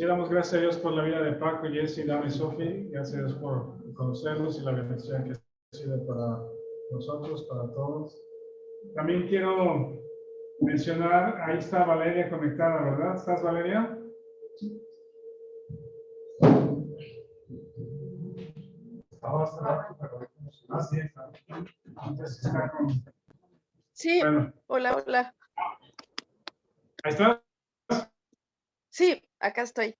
Sí, damos gracias a Dios por la vida de Paco, Jesse, Dana y Sofi. Gracias a Dios por conocerlos y la bendición que ha sido para nosotros, para todos. También quiero mencionar, ahí está Valeria conectada, ¿verdad? ¿Estás, Valeria? Sí, bueno. Hola, hola. Ahí está. Sí, acá estoy.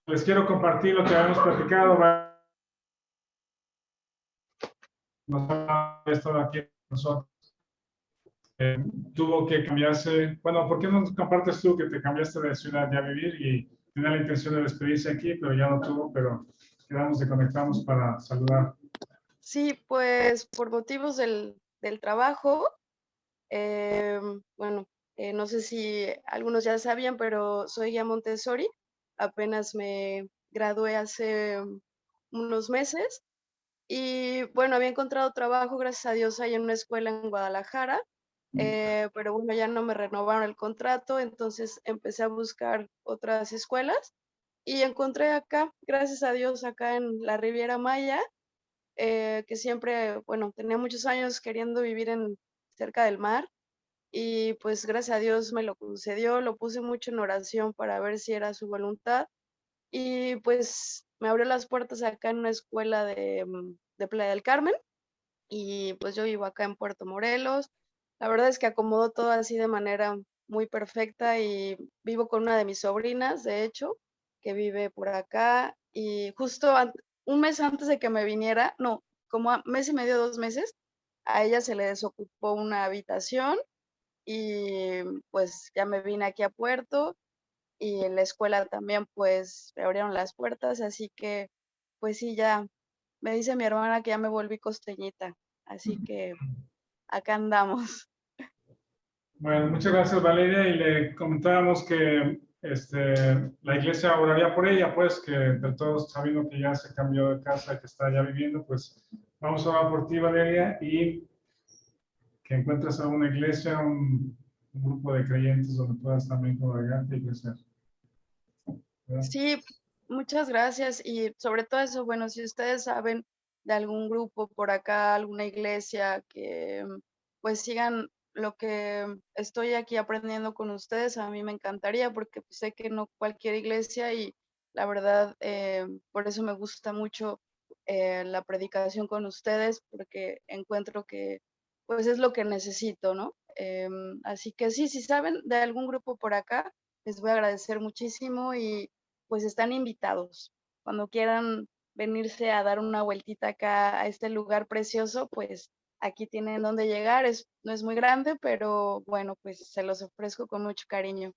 Les quiero compartir lo que habíamos platicado. Nos ha estado aquí nosotros. Tuvo que cambiarse. Bueno, ¿por qué no nos compartes tú que te cambiaste de ciudad ya a vivir y tenía la intención de despedirse aquí, pero ya no tuvo, pero quedamos y conectamos para saludar? Sí, pues por motivos del trabajo, bueno, no sé si algunos ya sabían, pero soy guía Montessori. Apenas me gradué hace unos meses y bueno, había encontrado trabajo, gracias a Dios, ahí en una escuela en Guadalajara, pero bueno, ya no me renovaron el contrato, entonces empecé a buscar otras escuelas y encontré acá, gracias a Dios, acá en la Riviera Maya, que siempre, bueno, tenía muchos años queriendo vivir cerca del mar y pues gracias a Dios me lo concedió, lo puse mucho en oración para ver si era su voluntad y pues me abrió las puertas acá en una escuela de Playa del Carmen y pues yo vivo acá en Puerto Morelos. La verdad es que acomodó todo así de manera muy perfecta y vivo con una de mis sobrinas, de hecho, que vive por acá y justo un mes antes de que me viniera, no, como mes y medio, 2 meses, a ella se le desocupó una habitación y pues ya me vine aquí a Puerto y en la escuela también pues me abrieron las puertas, así que pues sí, ya me dice mi hermana que ya me volví costeñita, así que acá andamos. Bueno, muchas gracias, Valeria, y le comentábamos que la iglesia oraría por ella, pues que de todos, sabiendo que ya se cambió de casa, que está ya viviendo, pues vamos a orar por ti, Valeria, y que encuentres a una iglesia, un grupo de creyentes donde puedas también congregarte y crecer. ¿Verdad? Sí, muchas gracias y sobre todo eso, bueno, si ustedes saben de algún grupo por acá, alguna iglesia que pues sigan lo que estoy aquí aprendiendo con ustedes, a mí me encantaría porque pues, sé que no cualquier iglesia y la verdad por eso me gusta mucho la predicación con ustedes porque encuentro que pues es lo que necesito, ¿no? Así que sí, si saben de algún grupo por acá, les voy a agradecer muchísimo y pues están invitados. Cuando quieran venirse a dar una vueltita acá a este lugar precioso, pues aquí tienen donde llegar. No es muy grande, pero bueno, pues se los ofrezco con mucho cariño.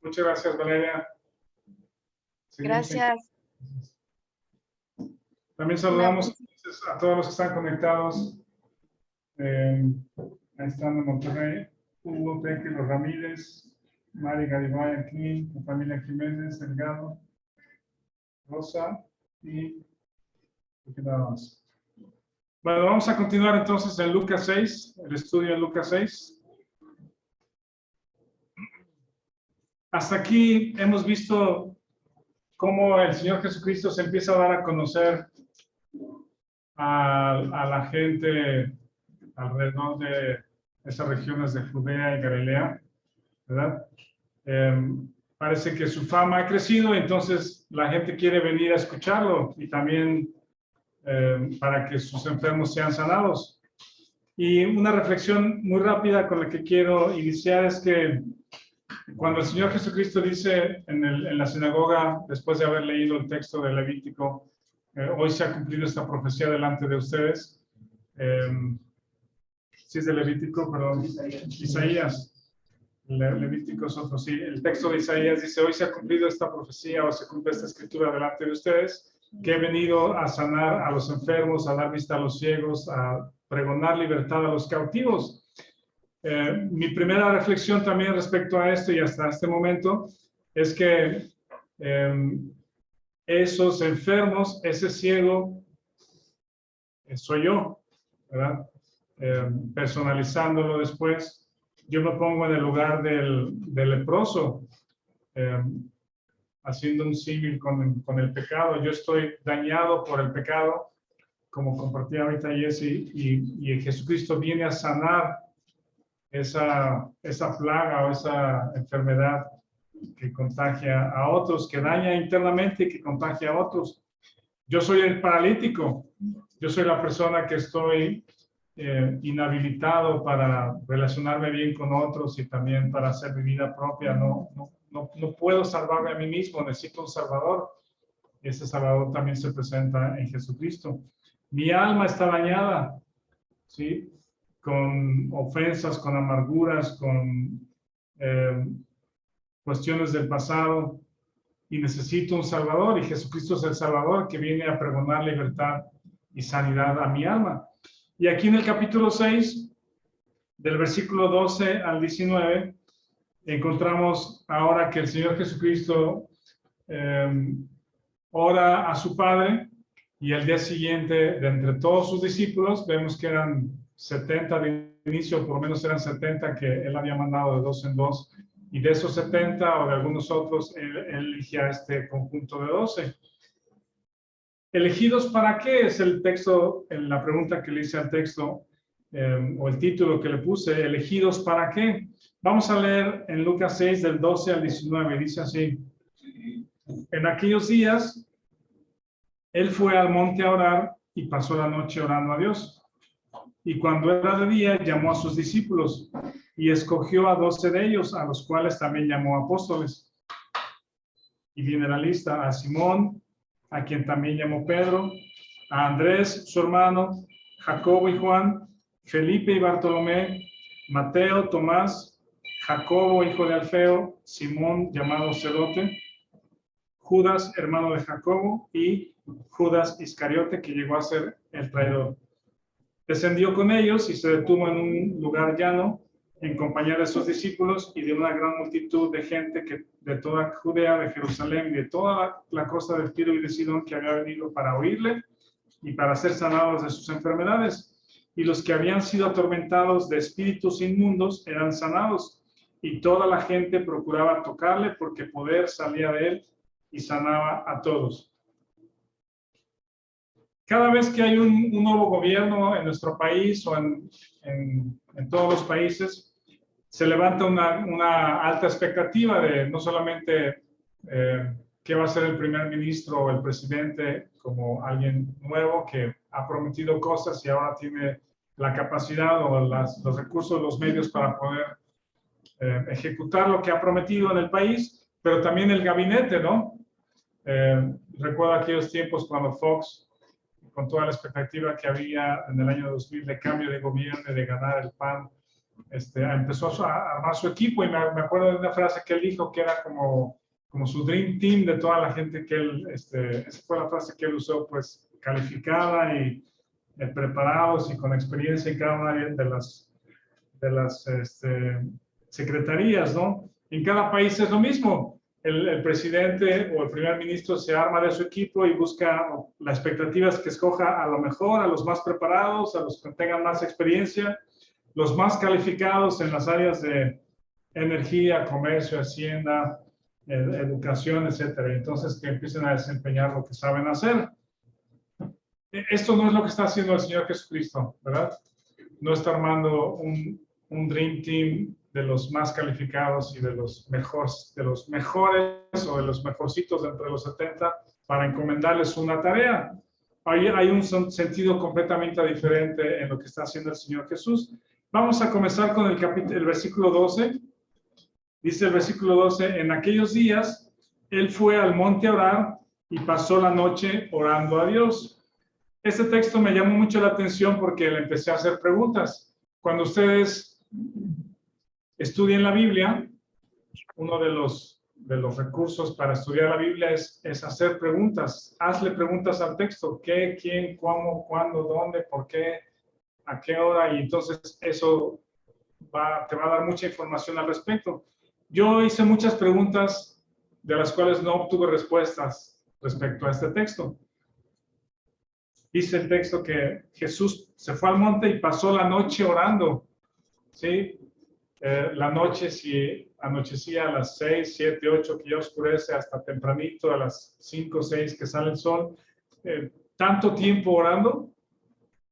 Muchas gracias, Valeria. Seguimos en... Gracias. También saludamos a todos los que están conectados. Ahí están en Monterrey. Hugo Tequilo Ramírez, Mari Garibay aquí, la familia Jiménez, Delgado, Rosa y aquí nada más. Bueno, vamos a continuar entonces en Lucas 6, el estudio en Lucas 6. Hasta aquí hemos visto cómo el Señor Jesucristo se empieza a dar a conocer a la gente alrededor de esas regiones de Judea y Galilea, ¿verdad? Parece que su fama ha crecido, entonces la gente quiere venir a escucharlo y también para que sus enfermos sean sanados. Y una reflexión muy rápida con la que quiero iniciar es que cuando el Señor Jesucristo dice en la sinagoga, después de haber leído el texto de Levítico, hoy se ha cumplido esta profecía delante de ustedes. Sí es de Levítico, perdón, Isaías. Levítico es otro, sí. El texto de Isaías dice, hoy se ha cumplido esta profecía o se cumple esta escritura delante de ustedes, que he venido a sanar a los enfermos, a dar vista a los ciegos, a pregonar libertad a los cautivos. Mi primera reflexión también respecto a esto y hasta este momento es que esos enfermos, ese ciego, soy yo, ¿verdad? Personalizándolo después, yo me pongo en el lugar del leproso. eh, haciendo un símil con el pecado. Yo estoy dañado por el pecado, como compartía ahorita Jesse, y Jesucristo viene a sanar esa plaga o esa enfermedad que contagia a otros, que daña internamente y que contagia a otros. Yo soy el paralítico, yo soy la persona que estoy inhabilitado para relacionarme bien con otros y también para hacer mi vida propia. No puedo salvarme a mí mismo, necesito un Salvador. Ese Salvador también se presenta en Jesucristo. Mi alma está dañada, ¿sí? Con ofensas, con amarguras, con cuestiones del pasado, y necesito un Salvador, y Jesucristo es el Salvador que viene a pregonar libertad y sanidad a mi alma. Y aquí en el capítulo 6, del versículo 12 al 19, encontramos ahora que el Señor Jesucristo ora a su Padre, y al día siguiente, de entre todos sus discípulos, vemos que eran 70 de inicio, por lo menos eran 70 que él había mandado de dos en dos, y de esos 70 o de algunos otros, él eligía este conjunto de 12. ¿Elegidos para qué? Es el texto, la pregunta que le hice al texto, o el título que le puse, ¿elegidos para qué? Vamos a leer en Lucas 6, del 12 al 19, dice así: en aquellos días, él fue al monte a orar y pasó la noche orando a Dios. Y cuando era de día, llamó a sus discípulos y escogió a 12 de ellos, a los cuales también llamó apóstoles. Y viene la lista: a Simón, a quien también llamó Pedro, a Andrés, su hermano, Jacobo y Juan, Felipe y Bartolomé, Mateo, Tomás, Jacobo, hijo de Alfeo, Simón, llamado Celote, Judas, hermano de Jacobo, y Judas Iscariote, que llegó a ser el traidor. Descendió con ellos y se detuvo en un lugar llano en compañía de sus discípulos y de una gran multitud de gente que de toda Judea, de Jerusalén y de toda la costa del Tiro y de Sidón, que había venido para oírle y para ser sanados de sus enfermedades. Y los que habían sido atormentados de espíritus inmundos eran sanados, y toda la gente procuraba tocarle, porque poder salía de él y sanaba a todos. Cada vez que hay un nuevo gobierno en nuestro país o en todos los países, se levanta una alta expectativa de no solamente qué va a ser el primer ministro o el presidente, como alguien nuevo que ha prometido cosas y ahora tiene la capacidad o los recursos, los medios para poder ejecutar lo que ha prometido en el país, pero también el gabinete, ¿no? Recuerdo aquellos tiempos cuando Fox, con toda la expectativa que había en el año 2000 de cambio de gobierno y de ganar el PAN, empezó a armar su equipo, y me acuerdo de una frase que él dijo que era como su dream team de toda la gente que él, esa fue la frase que él usó, pues calificada y preparados y con experiencia en cada una de las secretarías, ¿no? En cada país es lo mismo. El presidente o el primer ministro se arma de su equipo y busca, la expectativa es que escoja a lo mejor, a los más preparados, a los que tengan más experiencia, los más calificados en las áreas de energía, comercio, hacienda, educación, etcétera. Entonces, que empiecen a desempeñar lo que saben hacer. Esto no es lo que está haciendo el Señor Jesucristo, ¿verdad? No está armando un dream team de los más calificados y de los mejores o de los mejorcitos entre los 70 para encomendarles una tarea. Hay un sentido completamente diferente en lo que está haciendo el Señor Jesús. Vamos a comenzar con el versículo 12. Dice el versículo 12: en aquellos días, él fue al monte a orar y pasó la noche orando a Dios. Este texto me llamó mucho la atención porque le empecé a hacer preguntas. Cuando ustedes estudien la Biblia, uno de los recursos para estudiar la Biblia es hacer preguntas. Hazle preguntas al texto: qué, quién, cómo, cuándo, dónde, por qué, a qué hora, y entonces eso te va a dar mucha información al respecto. Yo hice muchas preguntas de las cuales no obtuve respuestas respecto a este texto. Dice el texto que Jesús se fue al monte y pasó la noche orando, ¿sí? La noche, si anochecía a las 6, 7, 8, que ya oscurece, hasta tempranito, a las 5, 6, que sale el sol, tanto tiempo orando,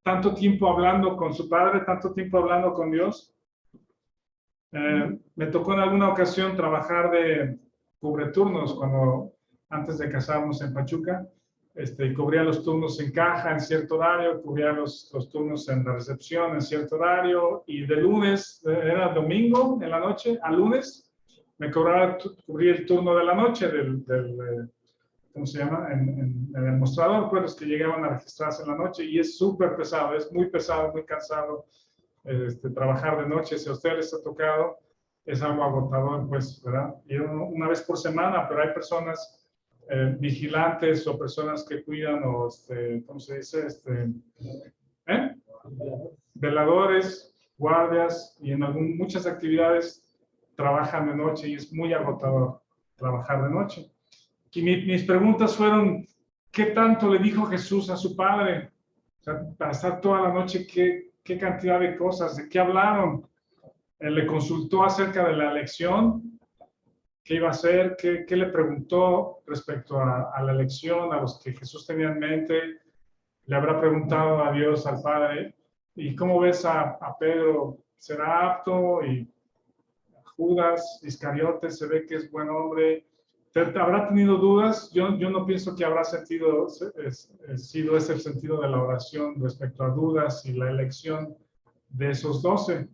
tanto tiempo hablando con su padre, tanto tiempo hablando con Dios. Me tocó en alguna ocasión trabajar de cubreturnos antes de casarnos en Pachuca. Cubría los turnos en caja en cierto horario, cubría los turnos en la recepción en cierto horario, y de lunes, era domingo en la noche, a lunes, me cubría el turno de la noche ¿cómo se llama? En el mostrador, pues los que llegaban a registrarse en la noche, y es súper pesado, es muy pesado, muy cansado. Trabajar de noche, si a ustedes les ha tocado, es algo agotador, pues, ¿verdad? Y una vez por semana, pero hay personas vigilantes o personas que cuidan, o ¿cómo se dice? Veladores, guardias, y en muchas actividades trabajan de noche, y es muy agotador trabajar de noche. Y mis preguntas fueron, ¿qué tanto le dijo Jesús a su padre? O sea, pasar toda la noche, ¿qué cantidad de cosas? ¿De qué hablaron? Le consultó acerca de la elección, qué iba a hacer, qué le preguntó respecto a la elección, a los que Jesús tenía en mente. Le habrá preguntado a Dios, al Padre, ¿y cómo ves a Pedro? ¿Será apto? Y Judas Iscariote se ve que es buen hombre. ¿Habrá tenido dudas? Yo no pienso que habrá sido ese el sentido de la oración respecto a dudas y la elección de esos 12.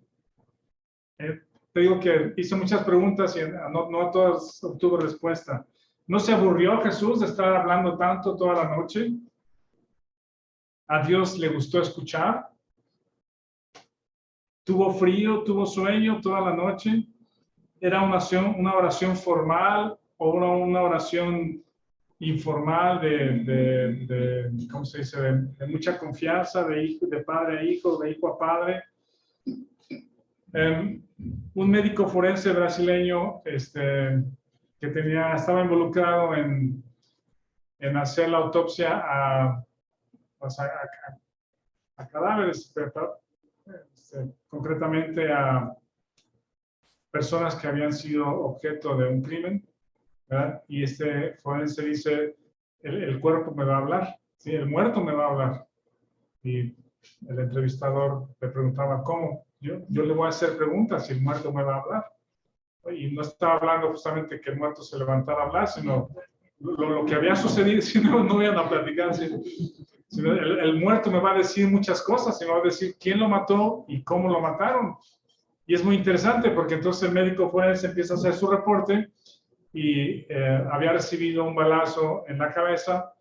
Te digo que hice muchas preguntas y no a todas obtuve respuesta. ¿No se aburrió Jesús de estar hablando tanto toda la noche? ¿A Dios le gustó escuchar? ¿Tuvo frío, tuvo sueño toda la noche? ¿Era una oración formal o una oración informal ¿cómo se dice? De mucha confianza, de padre a hijo, de hijo a padre? Un médico forense brasileño que estaba involucrado en hacer la autopsia a cadáveres, concretamente a personas que habían sido objeto de un crimen, ¿verdad? Y este forense dice, el cuerpo me va a hablar, ¿sí? El muerto me va a hablar. Y el entrevistador le preguntaba, ¿cómo? Yo le voy a hacer preguntas y el muerto me va a hablar. Y no estaba hablando justamente que el muerto se levantara a hablar, sino lo que había sucedido, si no iban a platicar, sino el muerto me va a decir muchas cosas, y me va a decir quién lo mató y cómo lo mataron. Y es muy interesante porque entonces el médico forense empieza a hacer su reporte y había recibido un balazo en la cabeza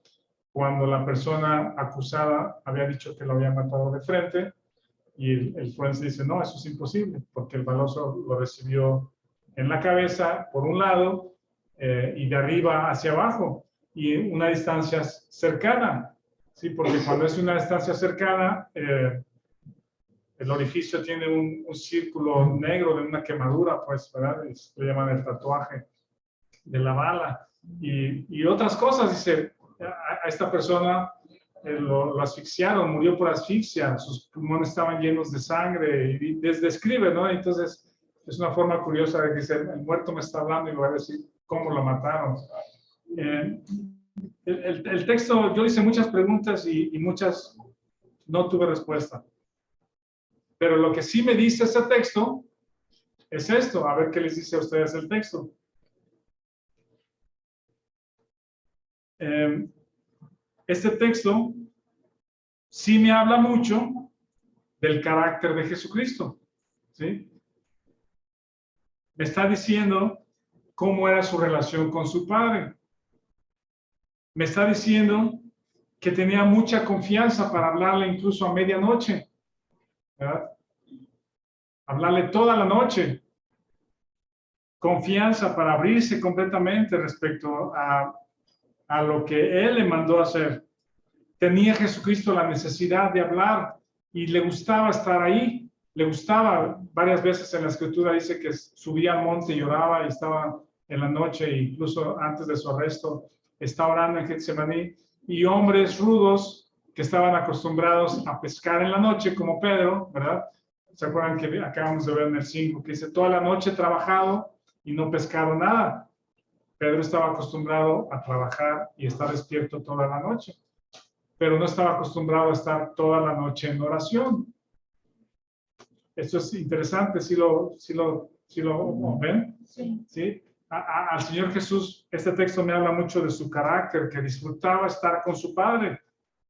cuando la persona acusada había dicho que lo había matado de frente, y el forense dice, no, eso es imposible, porque el balazo lo recibió en la cabeza, por un lado, y de arriba hacia abajo, y una distancia cercana, ¿sí? Porque cuando es una distancia cercana, el orificio tiene un círculo negro de una quemadura, pues, ¿verdad? Le llaman el tatuaje de la bala. Y otras cosas, dice, a esta persona lo asfixiaron, murió por asfixia, sus pulmones estaban llenos de sangre, y describe, ¿no? Entonces, es una forma curiosa de que dice, el muerto me está hablando y me va a decir cómo lo mataron. El texto, yo hice muchas preguntas y muchas no tuve respuesta. Pero lo que sí me dice ese texto es esto. A ver qué les dice a ustedes el texto. Este texto sí me habla mucho del carácter de Jesucristo, ¿sí? Me está diciendo cómo era su relación con su Padre. Me está diciendo que tenía mucha confianza para hablarle incluso a medianoche, ¿verdad? Hablarle toda la noche. Confianza para abrirse completamente respecto a lo que Él le mandó hacer. Tenía Jesucristo la necesidad de hablar y le gustaba estar ahí. Le gustaba, varias veces en la Escritura dice que subía al monte y oraba, y estaba en la noche, incluso antes de su arresto, está orando en Getsemaní, y hombres rudos que estaban acostumbrados a pescar en la noche, como Pedro, ¿verdad? ¿Se acuerdan que acabamos de ver en el 5 que dice, toda la noche he trabajado y no pescado nada? Pedro estaba acostumbrado a trabajar y estar despierto toda la noche, pero no estaba acostumbrado a estar toda la noche en oración. Esto es interesante, ¿sí lo ven? Sí. ¿Sí? Al Señor Jesús, este texto me habla mucho de su carácter, que disfrutaba estar con su Padre,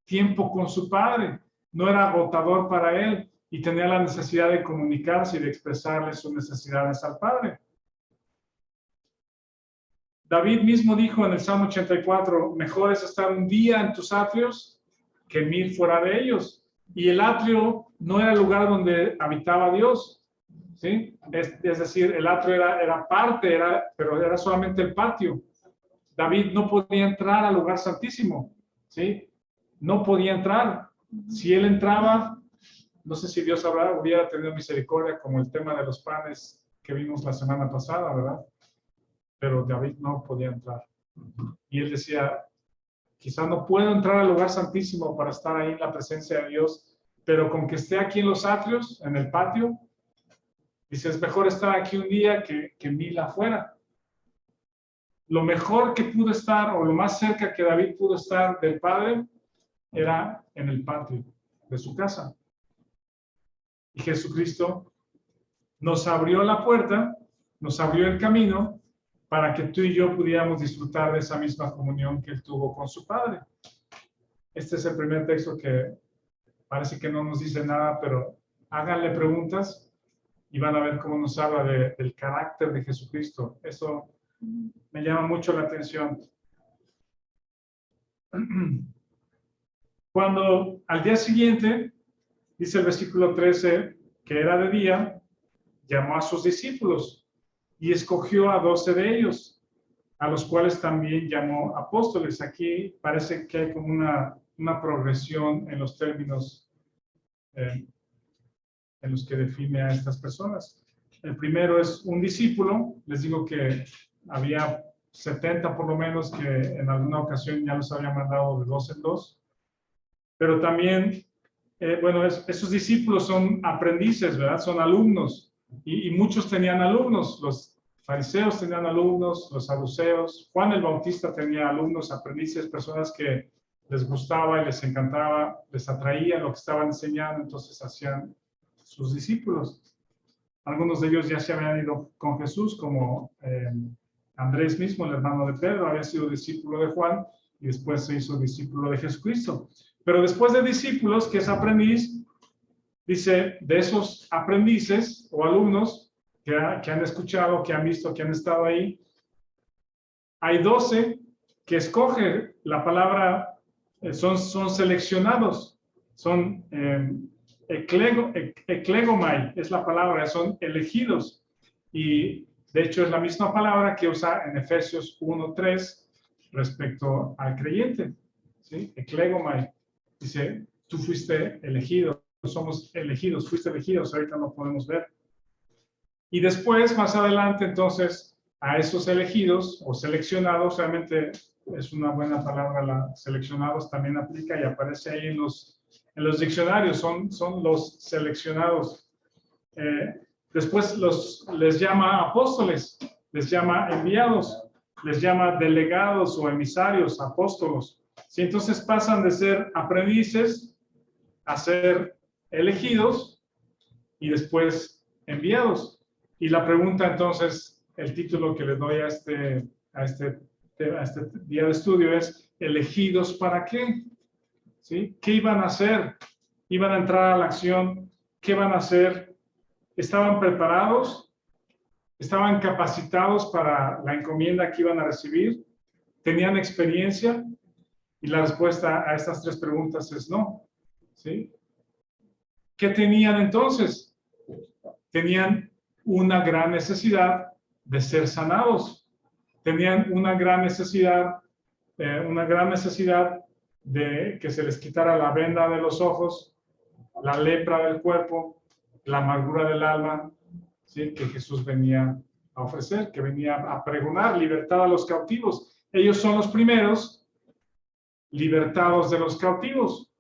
tiempo con su Padre, no era agotador para él y tenía la necesidad de comunicarse y de expresarle sus necesidades al Padre. David mismo dijo en el Salmo 84, mejor es estar un día en tus atrios que 1000 fuera de ellos. Y el atrio no era el lugar donde habitaba Dios, ¿sí? Es decir, el atrio era parte, pero era solamente el patio. David no podía entrar al lugar santísimo, ¿sí? No podía entrar. Si él entraba, no sé si Dios hubiera tenido misericordia, como el tema de los panes que vimos la semana pasada, ¿verdad? Pero David no podía entrar. Y él decía, quizá no puedo entrar al lugar santísimo para estar ahí en la presencia de Dios, pero con que esté aquí en los atrios, en el patio, dice, es mejor estar aquí un día que 1000 afuera. Lo mejor que pudo estar, o lo más cerca que David pudo estar del Padre, era en el patio de su casa. Y Jesucristo nos abrió la puerta, nos abrió el camino, para que tú y yo pudiéramos disfrutar de esa misma comunión que él tuvo con su Padre. Este es el primer texto que parece que no nos dice nada, pero háganle preguntas y van a ver cómo nos habla del carácter de Jesucristo. Eso me llama mucho la atención. Cuando al día siguiente, dice el versículo 13, que era de día, llamó a sus discípulos y escogió a 12 de ellos, a los cuales también llamó apóstoles. Aquí parece que hay como una progresión en los términos en los que define a estas personas. El primero es un discípulo. Les digo que había 70 por lo menos que en alguna ocasión ya los había mandado de 2 en 2. Pero también, esos discípulos son aprendices, ¿verdad? Son alumnos. Y muchos tenían alumnos. Los fariseos tenían alumnos, los saduceos. Juan el Bautista tenía alumnos, aprendices, personas que les gustaba y les encantaba, les atraía lo que estaban enseñando, entonces hacían sus discípulos. Algunos de ellos ya se habían ido con Jesús, como Andrés mismo, el hermano de Pedro, había sido discípulo de Juan y después se hizo discípulo de Jesucristo. Pero después de discípulos, que es aprendiz, dice, de esos aprendices o alumnos que han escuchado, que han visto, que han estado ahí, hay 12 que escoge la palabra, son seleccionados, son eklegomai, es la palabra, son elegidos. Y de hecho es la misma palabra que usa en Efesios 1:3 respecto al creyente, ¿sí? Eklegomai. Dice, tú fuiste elegido, somos elegidos, fuiste elegidos, ahorita no podemos ver. Y después, más adelante, entonces, a esos elegidos o seleccionados, realmente es una buena palabra, seleccionados también aplica y aparece ahí en los diccionarios, son los seleccionados. Después les llama apóstoles, les llama enviados, les llama delegados o emisarios, apóstolos. ¿Sí? Entonces pasan de ser aprendices a ser elegidos y después enviados. Y la pregunta entonces, el título que le doy a este día de estudio es, ¿elegidos para qué? ¿Sí? ¿Qué iban a hacer? ¿Iban a entrar a la acción? ¿Qué van a hacer? ¿Estaban preparados? ¿Estaban capacitados para la encomienda que iban a recibir? ¿Tenían experiencia? Y la respuesta a estas 3 preguntas es no. ¿Sí? ¿Qué tenían entonces? Tenían una gran necesidad de ser sanados. Tenían una gran necesidad de que se les quitara la venda de los ojos, la lepra del cuerpo, la amargura del alma, ¿sí? Que Jesús venía a ofrecer, que venía a pregonar libertad a los cautivos. Ellos son los primeros libertados de los cautivos,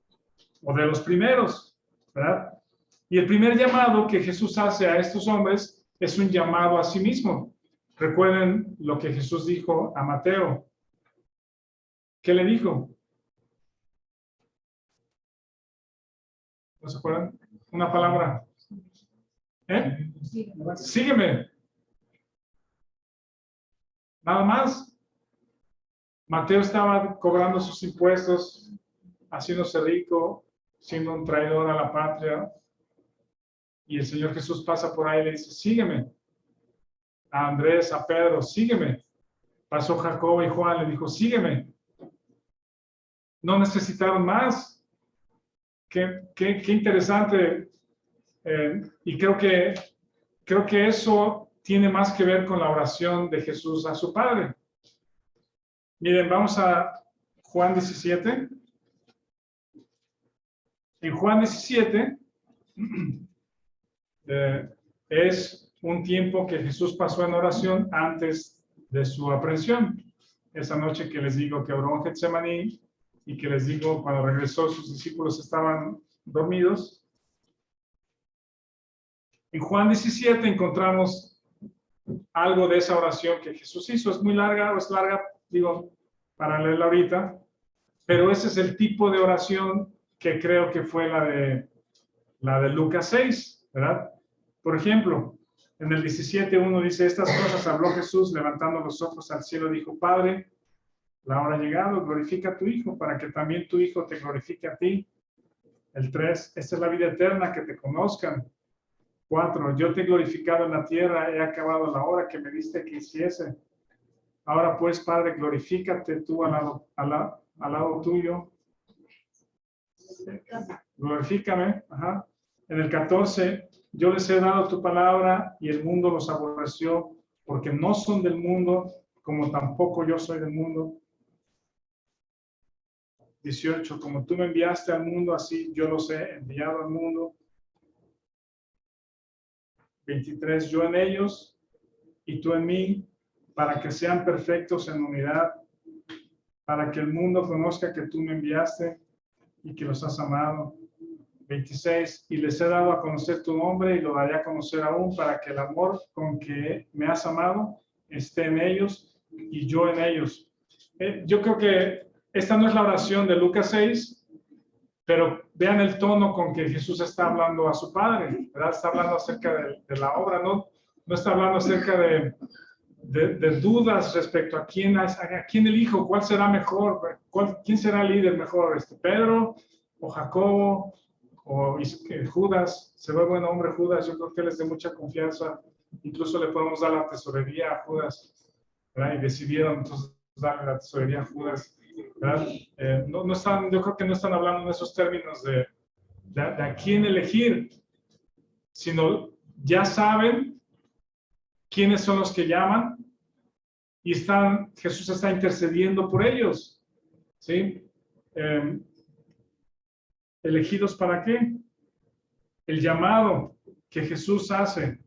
o de los primeros, ¿verdad? Y el primer llamado que Jesús hace a estos hombres es un llamado a sí mismo. Recuerden lo que Jesús dijo a Mateo. ¿Qué le dijo? ¿No se acuerdan? Una palabra. ¿Eh? Sígueme. Nada más. Mateo estaba cobrando sus impuestos, haciéndose rico, siendo un traidor a la patria. Y el Señor Jesús pasa por ahí y le dice, sígueme. A Andrés, a Pedro, sígueme. Pasó Jacobo y Juan, le dijo, sígueme. No necesitaron más. Qué interesante. Y creo que eso tiene más que ver con la oración de Jesús a su Padre. Miren, vamos a Juan 17. En Juan 17 es un tiempo que Jesús pasó en oración antes de su aprehensión. Esa noche que les digo que oró en Getsemaní y que les digo cuando regresó sus discípulos estaban dormidos. En Juan 17 encontramos algo de esa oración que Jesús hizo. Es muy larga, o es larga, digo, para leerla ahorita, pero ese es el tipo de oración que creo que fue la de Lucas 6, ¿verdad? Por ejemplo, en el 17:1 dice, estas cosas habló Jesús levantando los ojos al cielo, dijo, Padre, la hora ha llegado, glorifica a tu Hijo, para que también tu Hijo te glorifique a ti. El 3, esta es la vida eterna, que te conozcan. 4, yo te he glorificado en la tierra, he acabado la hora que me diste que hiciese. Ahora pues, Padre, glorifícate tú al lado tuyo. Glorifícame. Ajá. En el 14, yo les he dado tu palabra y el mundo los aborreció, porque no son del mundo, como tampoco yo soy del mundo. 18, como tú me enviaste al mundo, así yo los he enviado al mundo. 23, yo en ellos y tú en mí, para que sean perfectos en unidad, para que el mundo conozca que tú me enviaste y que los has amado. 26, y les he dado a conocer tu nombre y lo daré a conocer aún, para que el amor con que me has amado esté en ellos y yo en ellos. Yo creo que esta no es la oración de Lucas 6, pero vean el tono con que Jesús está hablando a su Padre, ¿verdad? Está hablando acerca de la obra, no está hablando acerca de dudas respecto a quién elijo, cuál será mejor, quién será el líder mejor, Pedro o Jacobo o Judas. Se ve buen hombre Judas, yo creo que él es de mucha confianza, incluso le podemos dar la tesorería a Judas, ¿verdad? Y decidieron entonces darle la tesorería a Judas, ¿verdad? Yo creo que no están hablando en esos términos de a quién elegir, sino ya saben quiénes son los que llaman y Jesús está intercediendo por ellos, ¿sí? ¿Elegidos para qué? El llamado que Jesús hace,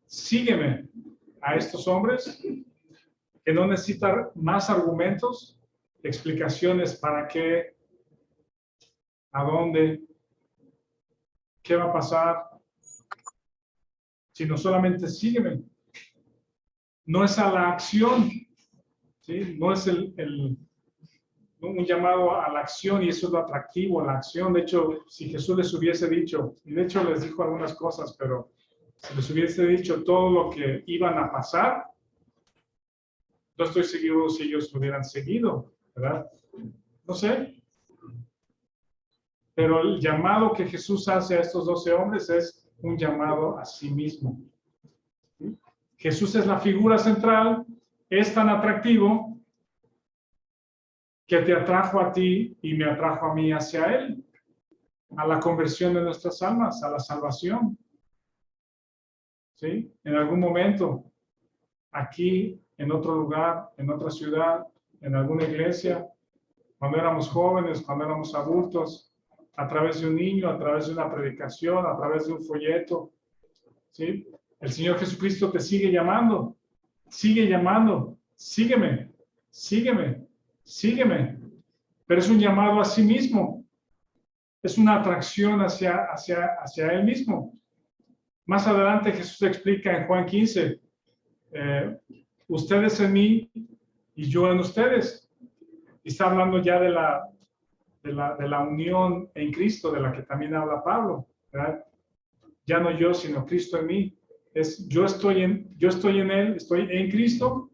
sígueme, a estos hombres que no necesitan más argumentos, explicaciones para qué, a dónde, qué va a pasar, sino solamente sígueme. No es a la acción, ¿sí? No es un llamado a la acción, y eso es lo atractivo, a la acción. De hecho, si Jesús les hubiese dicho, y de hecho les dijo algunas cosas, pero si les hubiese dicho todo lo que iban a pasar, no estoy seguro si ellos lo hubieran seguido, ¿verdad? No sé. Pero el llamado que Jesús hace a estos 12 hombres es un llamado a sí mismo. ¿Sí? Jesús es la figura central, es tan atractivo que te atrajo a ti y me atrajo a mí hacia Él, a la conversión de nuestras almas, a la salvación. ¿Sí? En algún momento, aquí, en otro lugar, en otra ciudad, en alguna iglesia, cuando éramos jóvenes, cuando éramos adultos, a través de un niño, a través de una predicación, a través de un folleto, ¿sí? El Señor Jesucristo te sigue llamando, sígueme, sígueme, sígueme, pero es un llamado a sí mismo. es una atracción hacia Él mismo. Más adelante Jesús explica en Juan 15, ustedes en mí y yo en ustedes. Y está hablando ya de la unión en Cristo, de la que también habla Pablo, ¿verdad? Ya no yo, sino Cristo en mí. Yo estoy en Él, estoy en Cristo,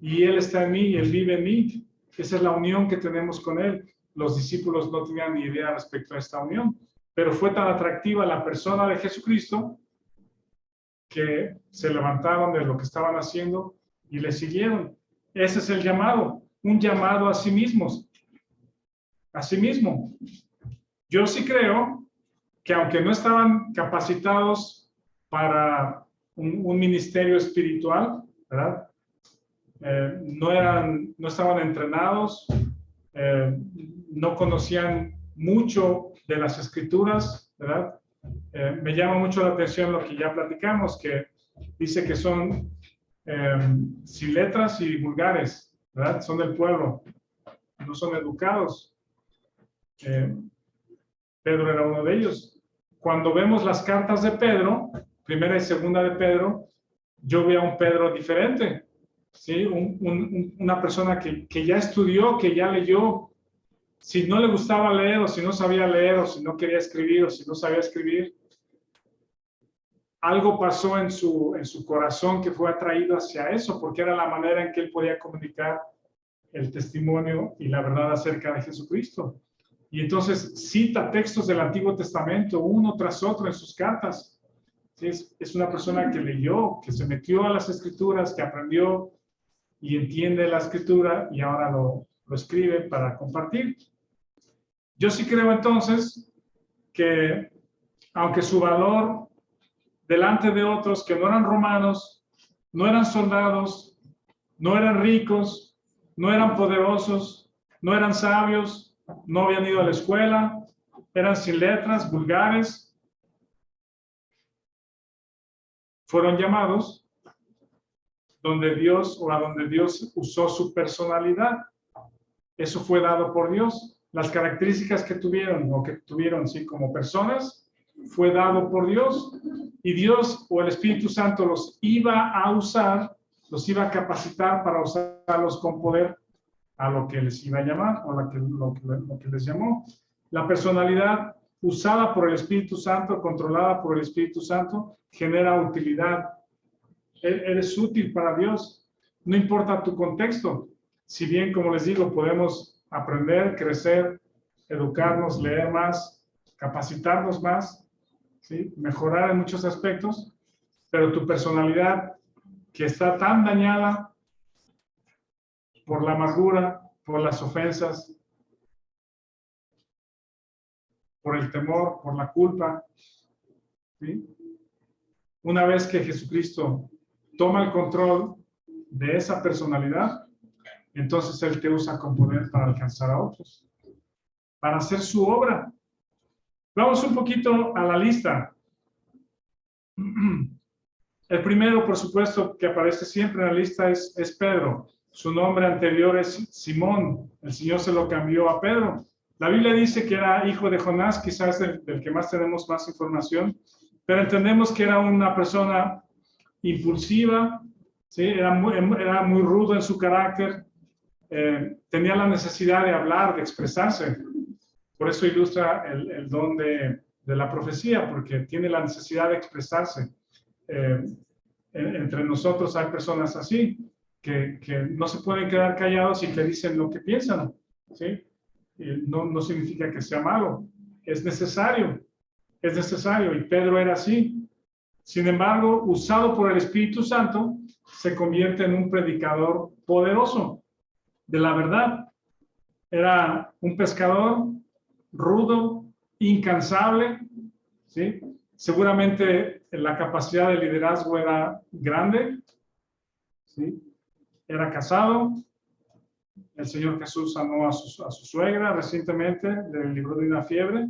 y Él está en mí y Él vive en mí. Esa es la unión que tenemos con Él. Los discípulos no tenían ni idea respecto a esta unión, pero fue tan atractiva la persona de Jesucristo que se levantaron de lo que estaban haciendo y le siguieron. Ese es el llamado, un llamado a sí mismos. A sí mismo. Yo sí creo que aunque no estaban capacitados para un ministerio espiritual, ¿verdad? No estaban entrenados, no conocían mucho de las escrituras, ¿verdad? Me llama mucho la atención lo que ya platicamos, que dice que son sin letras y vulgares, ¿verdad? Son del pueblo, no son educados. Pedro era uno de ellos. Cuando vemos las cartas de Pedro, primera y segunda de Pedro, yo veo a un Pedro diferente, ¿sí? Una persona que ya estudió, que ya leyó. Si no le gustaba leer, o si no sabía leer, o si no quería escribir, o si no sabía escribir, algo pasó en su corazón que fue atraído hacia eso, porque era la manera en que él podía comunicar el testimonio y la verdad acerca de Jesucristo. Y entonces cita textos del Antiguo Testamento uno tras otro en sus cartas. ¿Sí? Es una persona que leyó, que se metió a las Escrituras, que aprendió y entiende la Escritura y ahora lo escribe para compartir. Yo sí creo entonces que aunque su valor delante de otros que no eran romanos, no eran soldados, no eran ricos, no eran poderosos, no eran sabios, no habían ido a la escuela, eran sin letras, vulgares, fueron llamados a donde Dios usó su personalidad. Eso fue dado por Dios. Las características que tuvieron sí, como personas, fue dado por Dios. Y Dios o el Espíritu Santo los iba a usar, los iba a capacitar para usarlos con poder a lo que les iba a llamar, o lo que les llamó. La personalidad usada por el Espíritu Santo, controlada por el Espíritu Santo, genera utilidad. Eres útil para Dios, no importa tu contexto. Si bien, como les digo, podemos aprender, crecer, educarnos, leer más, capacitarnos más, ¿sí? Mejorar en muchos aspectos, pero tu personalidad, que está tan dañada por la amargura, por las ofensas, por el temor, por la culpa, ¿sí? Una vez que Jesucristo toma el control de esa personalidad, entonces Él te usa con poder para alcanzar a otros, para hacer su obra. Vamos un poquito a la lista. El primero, por supuesto, que aparece siempre en la lista es Pedro. Su nombre anterior es Simón. El Señor se lo cambió a Pedro. La Biblia dice que era hijo de Jonás, quizás del que más tenemos más información, pero entendemos que era una persona impulsiva, ¿sí? Era muy rudo en su carácter, tenía la necesidad de hablar, de expresarse. Por eso ilustra el don de la profecía, porque tiene la necesidad de expresarse. Entre nosotros hay personas así, que no se pueden quedar callados y que dicen lo que piensan, ¿sí? No significa que sea malo, es necesario, y Pedro era así. Sin embargo, usado por el Espíritu Santo, se convierte en un predicador poderoso de la verdad. Era un pescador rudo, incansable, ¿sí? Seguramente la capacidad de liderazgo era grande, ¿sí? Era casado. El Señor Jesús sanó a su suegra recientemente, le libró de una fiebre.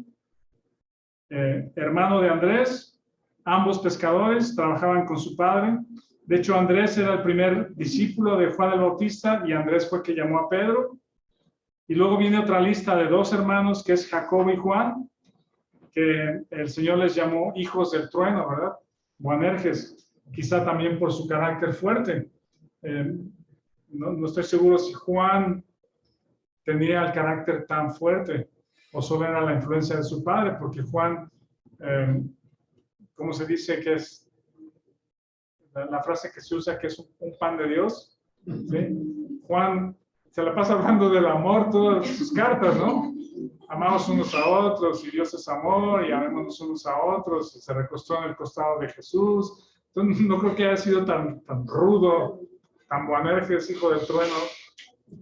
Hermano de Andrés, ambos pescadores, trabajaban con su padre. De hecho, Andrés era el primer discípulo de Juan el Bautista y Andrés fue el que llamó a Pedro. Y luego viene otra lista de dos hermanos que es Jacobo y Juan. que el Señor les llamó hijos del trueno, ¿verdad? Boanerges, quizá también por su carácter fuerte. No estoy seguro si Juan tenía el carácter tan fuerte o solo era la influencia de su padre, porque Juan, ¿cómo se dice que es la frase que se usa, que es un pan de Dios? ¿Sí? Juan se la pasa hablando del amor todas sus cartas, ¿no? Amamos unos a otros y Dios es amor y amémonos unos a otros, y se recostó en el costado de Jesús. Entonces no creo que haya sido tan rudo, tan Boanerges, hijo del trueno,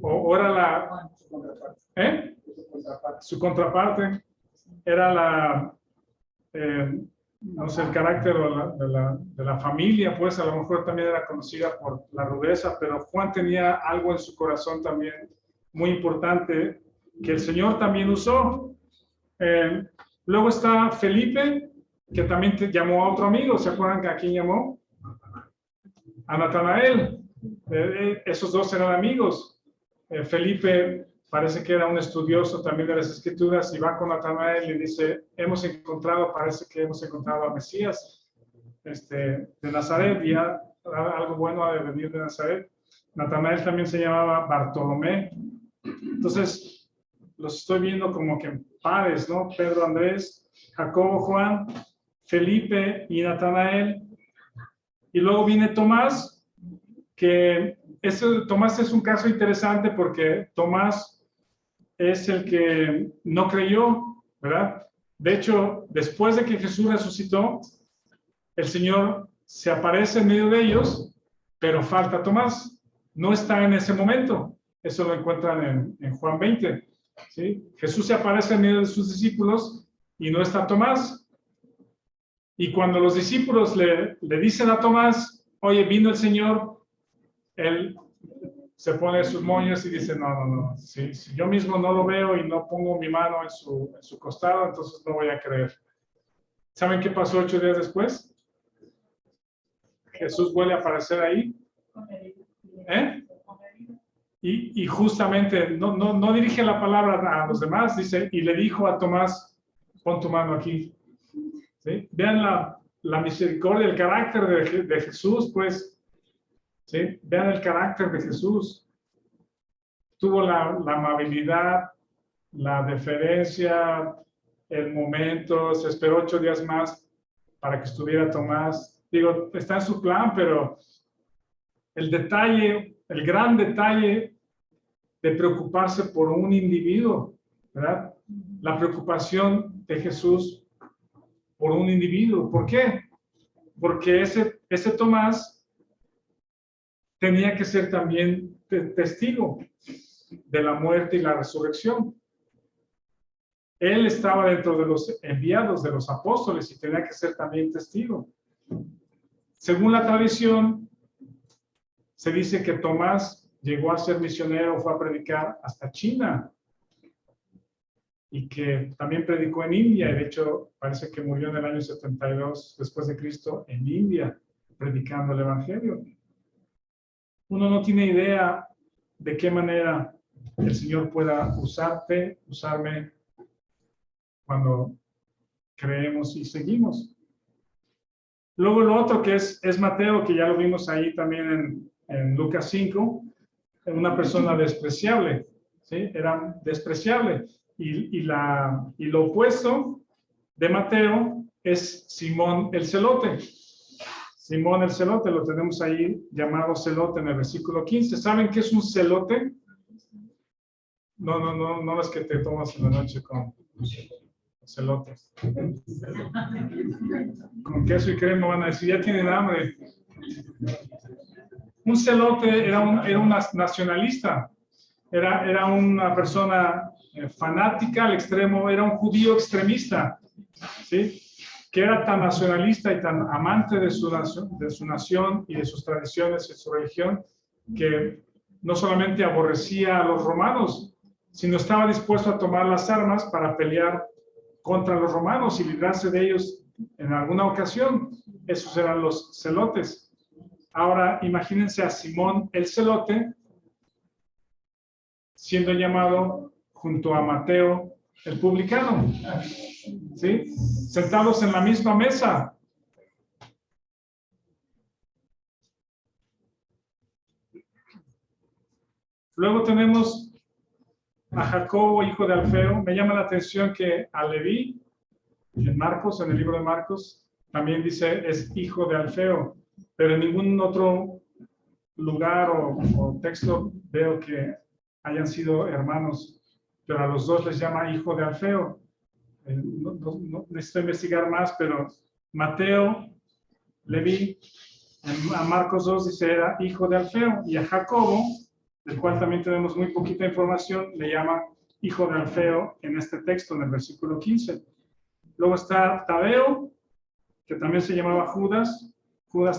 o era la... ¿Eh? Su contraparte era la, no sé, el carácter de la familia, pues a lo mejor también era conocida por la rudeza, pero Juan tenía algo en su corazón también muy importante que el Señor también usó. Luego está Felipe, que también llamó a otro amigo. ¿Se acuerdan a quién llamó? A Natanael. Esos dos eran amigos. Felipe parece que era un estudioso también de las Escrituras y va con Natanael y le dice, parece que hemos encontrado a Mesías de Nazaret, y algo bueno ha de venir de Nazaret. Natanael también se llamaba Bartolomé. Entonces, los estoy viendo como que pares, ¿no? Pedro, Andrés, Jacobo, Juan, Felipe y Natanael. Y luego viene Tomás, que Tomás es un caso interesante porque Tomás es el que no creyó, ¿verdad? De hecho, después de que Jesús resucitó, el Señor se aparece en medio de ellos, pero falta Tomás. No está en ese momento. Eso lo encuentran en Juan 20. ¿Sí? Jesús se aparece en medio de sus discípulos y no está Tomás. Y cuando los discípulos le dicen a Tomás, oye, vino el Señor, él se pone sus moños y dice, no. Si yo mismo no lo veo y no pongo mi mano en su costado, entonces no voy a creer. ¿Saben qué pasó 8 días después? Jesús vuelve a aparecer ahí. Y justamente no dirige la palabra a los demás, dice, y le dijo a Tomás, pon tu mano aquí. ¿Sí? Vean la misericordia, el carácter de Jesús, pues. ¿Sí? Vean el carácter de Jesús. Tuvo la amabilidad, la deferencia, el momento, se esperó 8 días más para que estuviera Tomás. Digo, está en su plan, pero el detalle, el gran detalle de preocuparse por un individuo, ¿verdad? La preocupación de Jesús por un individuo. ¿Por qué? Porque ese Tomás tenía que ser también testigo de la muerte y la resurrección. Él estaba dentro de los enviados, de los apóstoles, y tenía que ser también testigo. Según la tradición, se dice que Tomás llegó a ser misionero, fue a predicar hasta China, y que también predicó en India, y de hecho parece que murió en el año 72 después de Cristo en India, predicando el Evangelio. Uno no tiene idea de qué manera el Señor pueda usarme, cuando creemos y seguimos. Luego lo otro que es Mateo, que ya lo vimos ahí también en Lucas 5, una persona despreciable, ¿sí? Era despreciable. Y lo opuesto de Mateo es Simón el Celote. Simón el Celote, lo tenemos ahí llamado Celote en el versículo 15. ¿Saben qué es un celote? No es que te tomas en la noche con celotes. Con queso y crema van a decir, ya tienen hambre. Un celote era un nacionalista, era una persona fanática al extremo, era un judío extremista, ¿sí? Que era tan nacionalista y tan amante de su nación y de sus tradiciones y su religión, que no solamente aborrecía a los romanos, sino estaba dispuesto a tomar las armas para pelear contra los romanos y librarse de ellos en alguna ocasión. Esos eran los celotes. Ahora imagínense a Simón el Celote siendo llamado junto a Mateo el publicano. ¿Sí? Sentados en la misma mesa. Luego tenemos a Jacobo, hijo de Alfeo. Me llama la atención que a Leví, en Marcos, en el libro de Marcos, también dice es hijo de Alfeo, pero en ningún otro lugar o texto veo que hayan sido hermanos, pero a los dos les llama hijo de Alfeo. No necesito investigar más, pero Mateo, Leví, a Marcos 2 dice era hijo de Alfeo, y a Jacobo, del cual también tenemos muy poquita información, le llama hijo de Alfeo en este texto, en el versículo 15. Luego está Tadeo, que también se llamaba Judas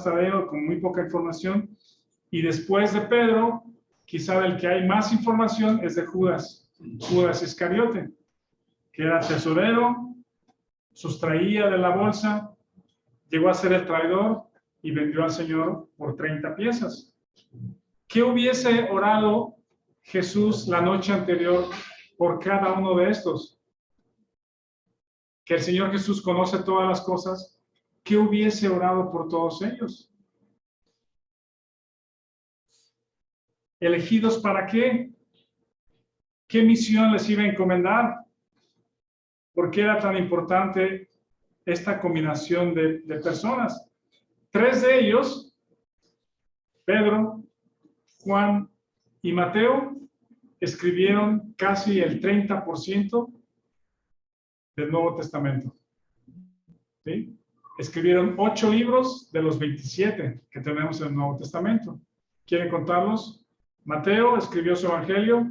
Tadeo, con muy poca información. Y después de Pedro, quizá del que hay más información es de Judas Iscariote, que era tesorero, sustraía de la bolsa, llegó a ser el traidor y vendió al Señor por 30 piezas. ¿Qué hubiese orado Jesús la noche anterior por cada uno de estos? Que el Señor Jesús conoce todas las cosas. ¿Qué hubiese orado por todos ellos? ¿Elegidos para qué? ¿Qué misión les iba a encomendar? ¿Por qué era tan importante esta combinación de personas? 3 de ellos, Pedro, Juan y Mateo, escribieron casi el 30% del Nuevo Testamento. ¿Sí? Escribieron 8 libros de los 27 que tenemos en el Nuevo Testamento. ¿Quieren contarlos? Mateo escribió su Evangelio,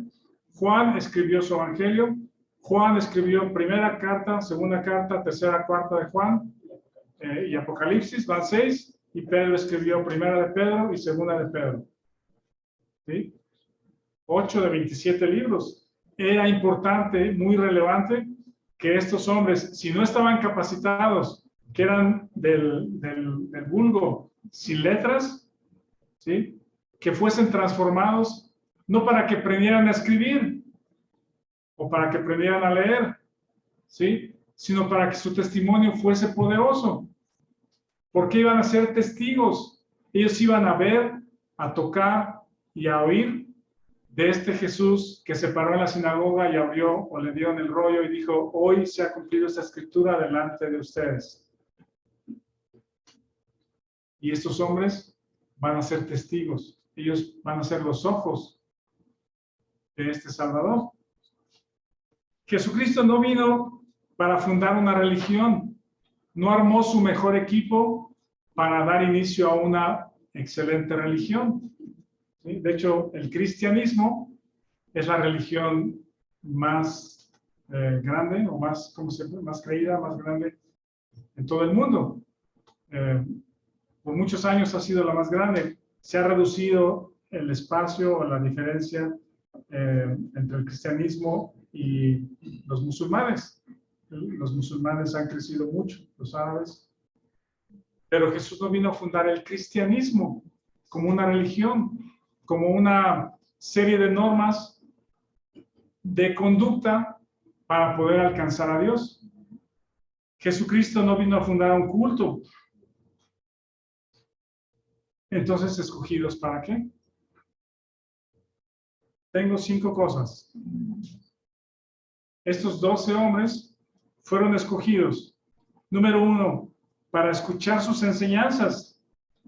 Juan escribió su Evangelio, Juan escribió primera carta, segunda carta, tercera, cuarta de Juan y Apocalipsis, van 6, y Pedro escribió primera de Pedro y segunda de Pedro. ¿Sí? 8 de 27 libros. Era importante, muy relevante, que estos hombres, si no estaban capacitados, que eran del vulgo, sin letras, ¿sí? Que fuesen transformados, no para que aprendieran a escribir o para que aprendieran a leer, ¿sí? Sino para que su testimonio fuese poderoso. Porque iban a ser testigos. Ellos iban a ver, a tocar y a oír de este Jesús que se paró en la sinagoga y abrió o le dio en el rollo y dijo, hoy se ha cumplido esta escritura delante de ustedes. Y estos hombres van a ser testigos. Ellos van a ser los ojos de este Salvador. Jesucristo no vino para fundar una religión. No armó su mejor equipo para dar inicio a una excelente religión. ¿Sí? De hecho, el cristianismo es la religión más grande o más, más creída, más grande en todo el mundo. Por muchos años ha sido la más grande. Se ha reducido el espacio o la diferencia entre el cristianismo y los musulmanes. Los musulmanes han crecido mucho, los árabes. Pero Jesús no vino a fundar el cristianismo como una religión, como una serie de normas de conducta para poder alcanzar a Dios. Jesucristo no vino a fundar un culto. Entonces, ¿escogidos para qué? Tengo 5 cosas. Estos 12 hombres fueron escogidos. Número 1, para escuchar sus enseñanzas.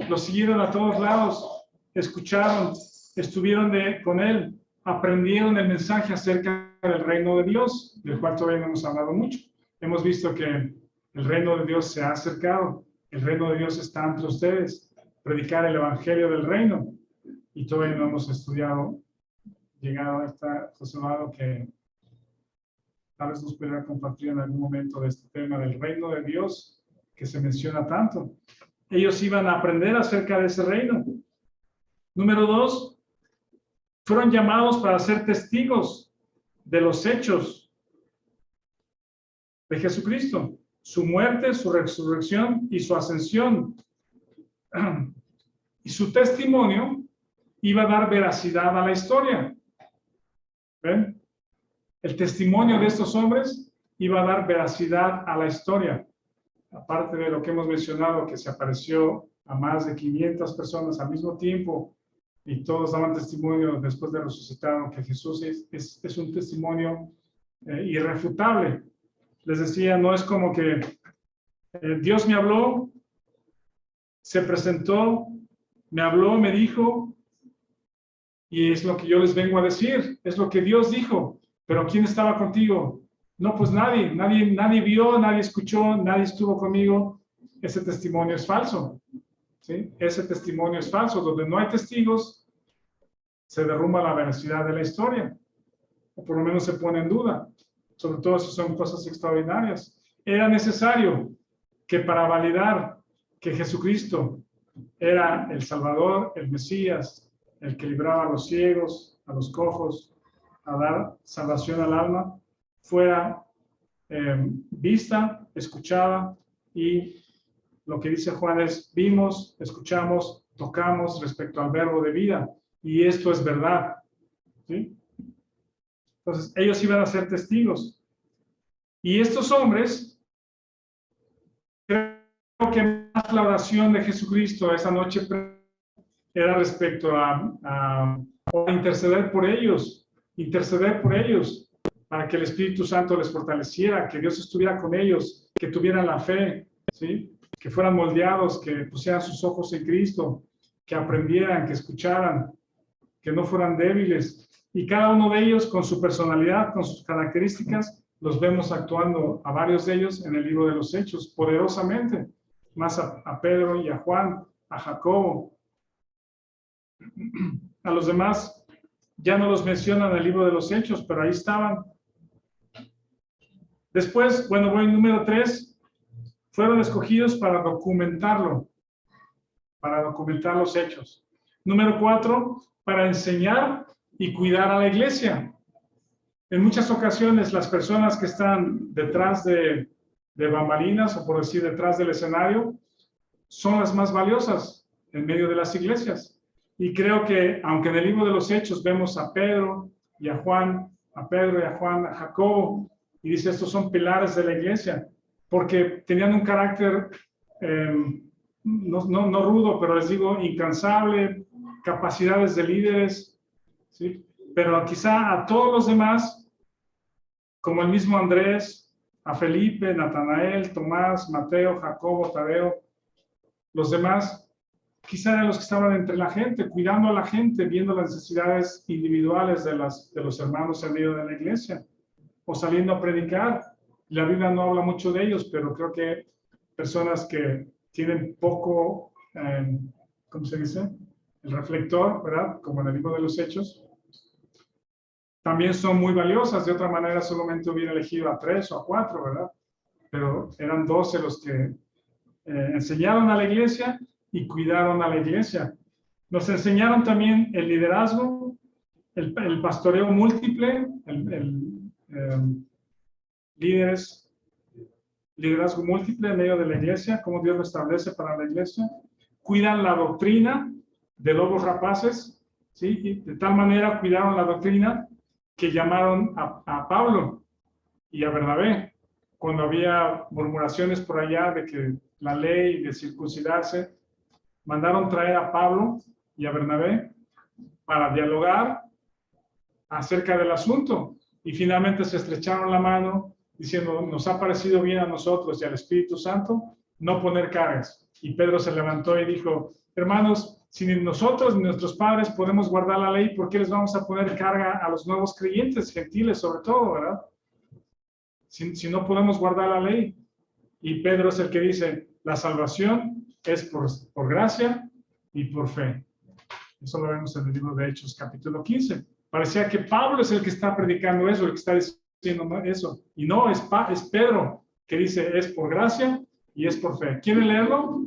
Los siguieron a todos lados, escucharon, estuvieron con él, aprendieron el mensaje acerca del reino de Dios, del cual todavía no hemos hablado mucho. Hemos visto que el reino de Dios se ha acercado, el reino de Dios está entre ustedes, predicar el evangelio del reino, y todavía no hemos estudiado, llegado a este lado que tal vez nos pudiera compartir en algún momento de este tema del reino de Dios que se menciona tanto. Ellos iban a aprender acerca de ese reino. Número 2, fueron llamados para ser testigos de los hechos de Jesucristo, su muerte, su resurrección y su ascensión. Y su testimonio iba a dar veracidad a la historia. ¿Ven? el testimonio de estos hombres iba a dar veracidad a la historia. Aparte de lo que hemos mencionado, que se apareció a más de 500 personas al mismo tiempo y todos daban testimonio después de resucitar que Jesús es un testimonio irrefutable. Les decía, no es como que Dios me habló, se presentó, me habló, me dijo, y es lo que yo les vengo a decir, es lo que Dios dijo. Pero ¿quién estaba contigo? No, pues nadie vio, nadie escuchó, nadie estuvo conmigo. Ese testimonio es falso. ¿Sí? Ese testimonio es falso. Donde no hay testigos, se derrumba la veracidad de la historia. O por lo menos se pone en duda. Sobre todo si son cosas extraordinarias. Era necesario que para validar que Jesucristo era el Salvador, el Mesías, el que libraba a los ciegos, a los cojos, a dar salvación al alma, fuera vista, escuchada, y lo que dice Juan es, vimos, escuchamos, tocamos respecto al verbo de vida, y esto es verdad. ¿Sí? Entonces, ellos iban a ser testigos. Y estos hombres, creo que más la oración de Jesucristo esa noche era respecto a interceder por ellos, para que el Espíritu Santo les fortaleciera, que Dios estuviera con ellos, que tuvieran la fe, ¿sí? Que fueran moldeados, que pusieran sus ojos en Cristo, que aprendieran, que escucharan, que no fueran débiles. Y cada uno de ellos, con su personalidad, con sus características, los vemos actuando a varios de ellos en el libro de los Hechos, poderosamente, más a Pedro y a Juan, a Jacobo. A los demás ya no los mencionan en el libro de los Hechos, pero ahí estaban. Después, bueno, voy número 3, fueron escogidos para documentarlo, para documentar los hechos. Número 4, para enseñar y cuidar a la iglesia. En muchas ocasiones las personas que están detrás de bambalinas, o por decir detrás del escenario, son las más valiosas en medio de las iglesias. Y creo que, aunque en el libro de los Hechos vemos a Pedro y a Juan, a Jacobo, y dice, estos son pilares de la iglesia, porque tenían un carácter, no rudo, pero les digo, incansable, capacidades de líderes, ¿sí? Pero quizá a todos los demás, como el mismo Andrés, a Felipe, Natanael, Tomás, Mateo, Jacobo, Tadeo, los demás, quizá eran los que estaban entre la gente, cuidando a la gente, viendo las necesidades individuales de los hermanos en medio de la iglesia, o saliendo a predicar. La Biblia no habla mucho de ellos, pero creo que personas que tienen poco, ¿cómo se dice? El reflector, ¿verdad? Como en el libro de los Hechos, también son muy valiosas. De otra manera, solamente hubiera elegido a 3 o a 4, ¿verdad? Pero eran 12 los que enseñaron a la iglesia y cuidaron a la iglesia. Nos enseñaron también el liderazgo, el pastoreo múltiple, liderazgo múltiple en medio de la iglesia, cómo Dios lo establece para la iglesia. Cuidan la doctrina de lobos rapaces, ¿sí? Y de tal manera cuidaron la doctrina que llamaron a Pablo y a Bernabé cuando había murmuraciones por allá de que la ley de circuncidarse, mandaron traer a Pablo y a Bernabé para dialogar acerca del asunto, y finalmente se estrecharon la mano diciendo, nos ha parecido bien a nosotros y al Espíritu Santo no poner cargas. Y Pedro se levantó y dijo, hermanos, si ni nosotros ni nuestros padres podemos guardar la ley, ¿por qué les vamos a poner carga a los nuevos creyentes, gentiles sobre todo, verdad? Si no podemos guardar la ley. Y Pedro es el que dice, la salvación es por gracia y por fe. Eso lo vemos en el libro de Hechos, capítulo 15. Parecía que Pablo es el que está predicando eso, el que está diciendo eso. Y no, es Pedro que dice, es por gracia y es por fe. ¿Quieren leerlo?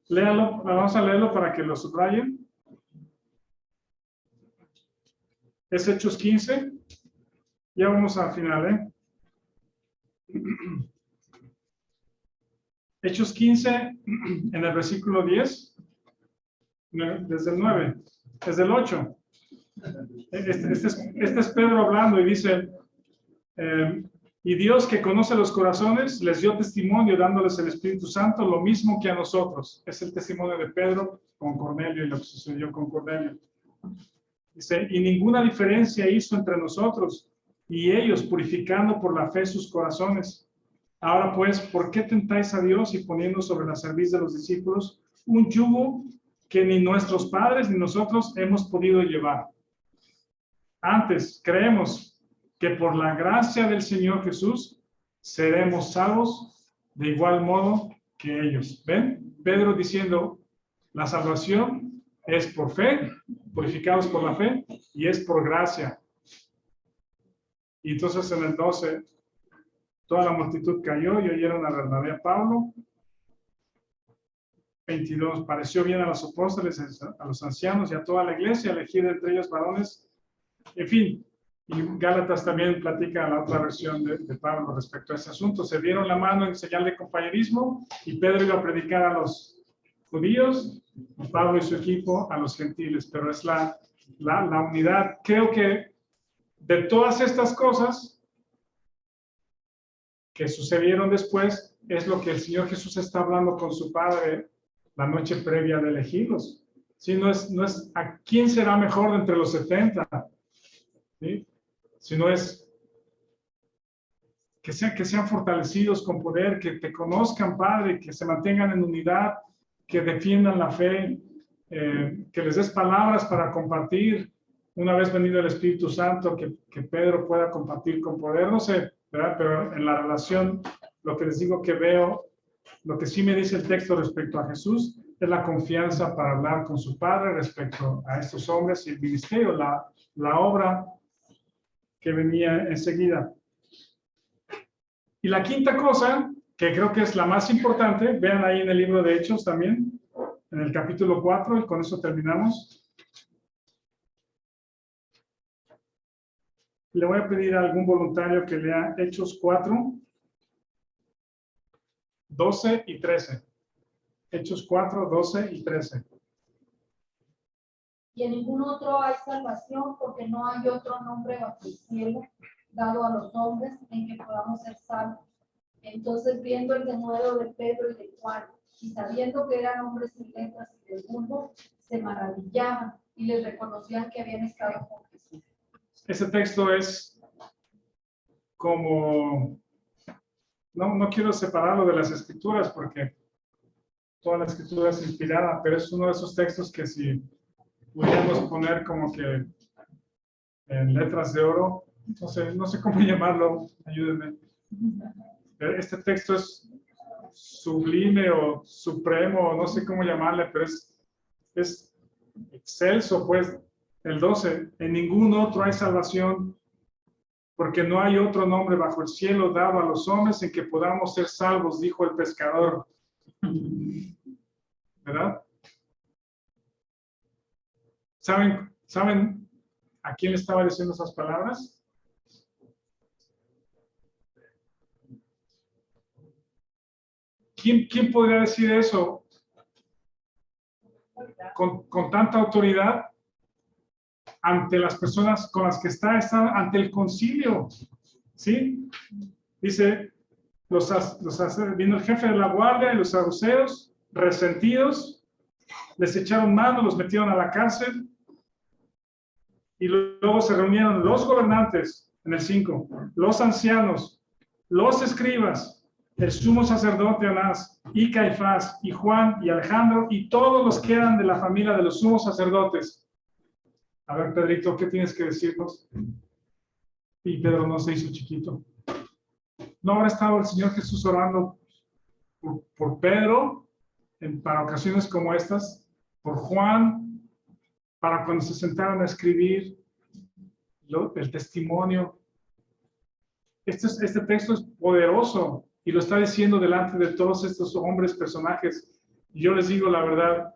Léalo, vamos a leerlo para que lo subrayen. Es Hechos 15. Ya vamos al final, ¿eh? Hechos 15, en el versículo 10, desde el 9, desde el 8. Este es Pedro hablando y dice, Y Dios, que conoce los corazones, les dio testimonio dándoles el Espíritu Santo, lo mismo que a nosotros. Es el testimonio de Pedro con Cornelio y lo que sucedió con Cornelio. Dice, y ninguna diferencia hizo entre nosotros y ellos, purificando por la fe sus corazones. Ahora pues, ¿por qué tentáis a Dios y poniendo sobre la cerviz de los discípulos un yugo que ni nuestros padres ni nosotros hemos podido llevar? Antes, creemos que por la gracia del Señor Jesús seremos salvos de igual modo que ellos. ¿Ven? Pedro diciendo, la salvación es por fe, purificados por la fe, y es por gracia. Y entonces en el 12, toda la multitud cayó y oyeron a Bernabé y a Pablo. 22, pareció bien a los apóstoles, a los ancianos y a toda la iglesia, elegir entre ellos varones. En fin, y Gálatas también platica la otra versión de Pablo respecto a ese asunto. Se dieron la mano en señal de compañerismo y Pedro iba a predicar a los judíos y Pablo y su equipo a los gentiles, pero es la unidad. Creo que de todas estas cosas que sucedieron después, es lo que el Señor Jesús está hablando con su Padre la noche previa de elegirlos. ¿Sí? No es a quién será mejor de entre los 70, ¿sí? Sino es que sean fortalecidos con poder, que te conozcan, Padre, que se mantengan en unidad, que defiendan la fe, que les des palabras para compartir. Una vez venido el Espíritu Santo, que Pedro pueda compartir con poder, no sé, ¿verdad? Pero en la relación, lo que les digo que veo, lo que sí me dice el texto respecto a Jesús, es la confianza para hablar con su Padre respecto a estos hombres y el ministerio, la obra que venía enseguida. Y la quinta cosa, que creo que es la más importante, vean ahí en el libro de Hechos también, en el capítulo 4, y con eso terminamos. Le voy a pedir a algún voluntario que lea Hechos 4, 12 y 13. Hechos 4, 12 y 13. Y en ningún otro hay salvación, porque no hay otro nombre bajo el cielo dado a los hombres en que podamos ser salvos. Entonces, viendo el denuedo de Pedro y de Juan, y sabiendo que eran hombres sin letras y del mundo, se maravillaban y les reconocían que habían estado con Jesús. Ese texto es como, no quiero separarlo de las escrituras porque toda la escritura es inspirada, pero es uno de esos textos que si pudiéramos poner como que en letras de oro, no sé cómo llamarlo, ayúdenme. Este texto es sublime o supremo, no sé cómo llamarle, pero es excelso, pues. El 12, en ningún otro hay salvación, porque no hay otro nombre bajo el cielo dado a los hombres en que podamos ser salvos, dijo el pescador. ¿Verdad? ¿Saben a quién le estaba diciendo esas palabras? ¿Quién podría decir eso con tanta autoridad ante las personas con las que está ante el concilio? ¿Sí? Dice, vino el jefe de la guardia y los saduceos, resentidos, les echaron mano, los metieron a la cárcel y luego se reunieron los gobernantes, en el 5, los ancianos, los escribas, el sumo sacerdote Anás, y Caifás, y Juan, y Alejandro, y todos los que eran de la familia de los sumos sacerdotes. A ver, Pedrito, ¿qué tienes que decirnos? Y Pedro no se hizo chiquito. ¿No habrá estado el Señor Jesús orando por Pedro para ocasiones como estas? Por Juan, para cuando se sentaron a escribir el testimonio. Este texto es poderoso y lo está diciendo delante de todos estos hombres, personajes. Y yo les digo la verdad,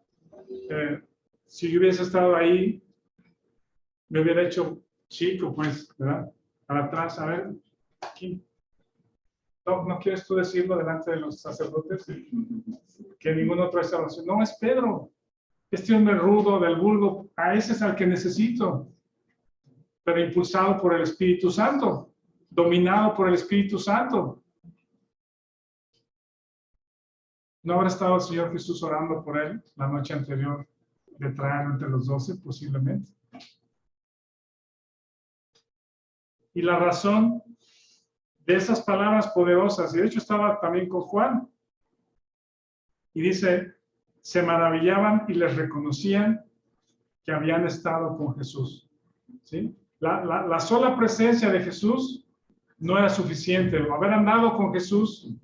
si yo hubiese estado ahí, me hubiera hecho chico, pues, ¿verdad? Para atrás, a ver, ¿quién? ¿No quieres tú decirlo delante de los sacerdotes? Que ningún otro es salvación. No, es Pedro. Este hombre rudo del vulgo, a ese es al que necesito. Pero impulsado por el Espíritu Santo. dominado por el Espíritu Santo. ¿No habrá estado el Señor Jesús orando por él la noche anterior de traerlo entre los 12? Posiblemente. Y la razón de esas palabras poderosas, y de hecho estaba también con Juan, y dice, se maravillaban y les reconocían que habían estado con Jesús. ¿Sí? La sola presencia de Jesús no era suficiente. Haber andado con Jesús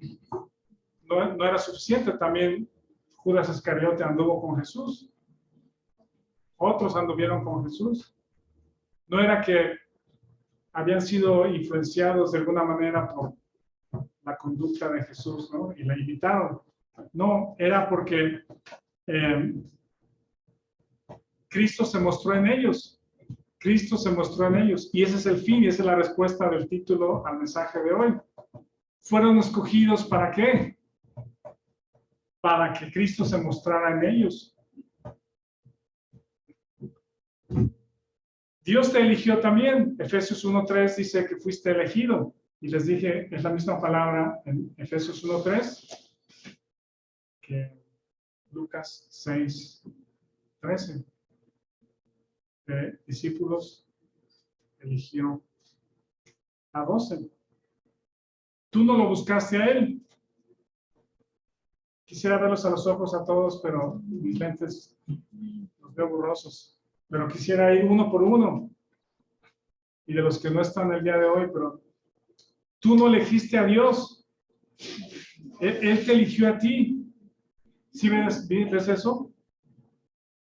no era suficiente. También Judas Iscariote anduvo con Jesús. Otros anduvieron con Jesús. No era que habían sido influenciados de alguna manera por la conducta de Jesús, ¿no? Y la imitaron. No, era porque Cristo se mostró en ellos. Cristo se mostró en ellos. Y ese es el fin, y esa es la respuesta del título al mensaje de hoy. ¿Fueron escogidos para qué? Para que Cristo se mostrara en ellos. Dios te eligió también. Efesios 1:3 dice que fuiste elegido. Y les dije, es la misma palabra en Efesios 1:3 que Lucas 6:13. Discípulos eligió a 12. Tú no lo buscaste a él. Quisiera verlos a los ojos a todos, pero mis lentes los veo borrosos. Pero quisiera ir uno por uno. Y de los que no están el día de hoy, pero tú no elegiste a Dios. Él te eligió a ti. ¿Sí ves eso?